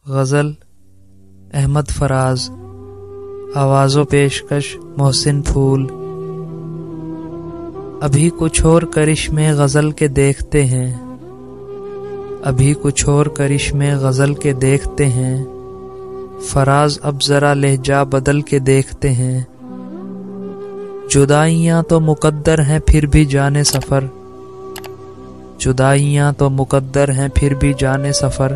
غزل احمد فراز، آواز و پیشکش محسن پھول۔ ابھی کچھ اور کرشمے غزل کے دیکھتے ہیں، ابھی کچھ اور کرشمے غزل کے دیکھتے ہیں، فراز اب ذرا لہجہ بدل کے دیکھتے ہیں۔ جدائیاں تو مقدر ہیں پھر بھی جانے سفر، جدائیاں تو مقدر ہیں پھر بھی جانے سفر،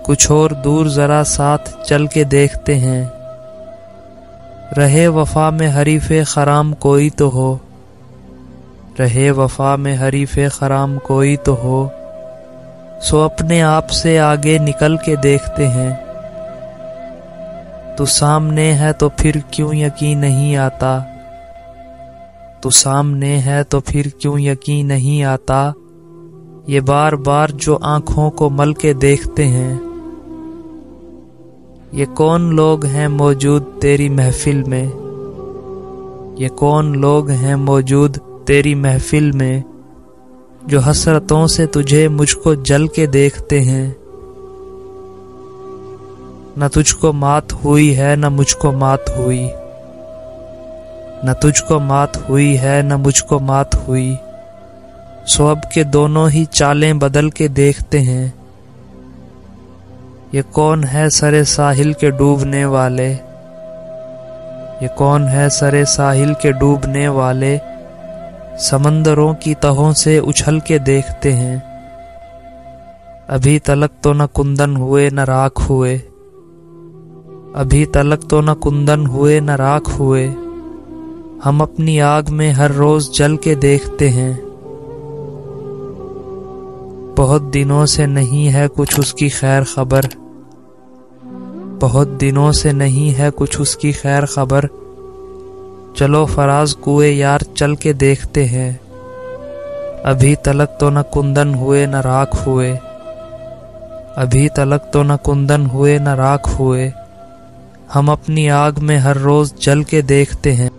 کچھ اور دور ذرا ساتھ چل کے دیکھتے ہیں۔ رہے وفا میں حریف خرام کوئی تو ہو، رہے وفا میں حریف خرام کوئی تو ہو، سو اپنے آپ سے آگے نکل کے دیکھتے ہیں۔ تو سامنے ہے تو پھر کیوں یقین نہیں آتا، تو سامنے ہے تو پھر کیوں یقین نہیں آتا، یہ بار بار جو آنکھوں کو مل کے دیکھتے ہیں۔ یہ کون لوگ ہیں موجود تیری محفل میں، یہ کون لوگ ہیں موجود تیری محفل میں، جو حسرتوں سے تجھے مجھ کو جل کے دیکھتے ہیں۔ نہ تجھ کو مات ہوئی ہے نہ مجھ کو مات ہوئی، نہ تجھ کو مات ہوئی ہے نہ مجھ کو مات ہوئی، سو اب کے دونوں ہی چالیں بدل کے دیکھتے ہیں۔ یہ کون ہے سرے ساحل کے ڈوبنے والے، یہ کون ہے سرے ساحل کے ڈوبنے والے، سمندروں کی تہوں سے اچھل کے دیکھتے ہیں۔ ابھی تلک تو نہ کندن ہوئے نہ راکھ ہوئے، ابھی تلک تو نہ کندن ہوئے نہ راکھ ہوئے، ہم اپنی آگ میں ہر روز جل کے دیکھتے ہیں۔ بہت دنوں سے نہیں ہے کچھ اس کی خیر خبر، بہت دنوں سے نہیں ہے کچھ اس کی خیر خبر، چلو فراز کوئے یار چل کے دیکھتے ہیں۔ ابھی تلک تو نہ کندن ہوئے نہ راکھ ہوئے، ابھی تلک تو نہ کندن ہوئے نہ راکھ ہوئے، ہم اپنی آگ میں ہر روز جل کے دیکھتے ہیں۔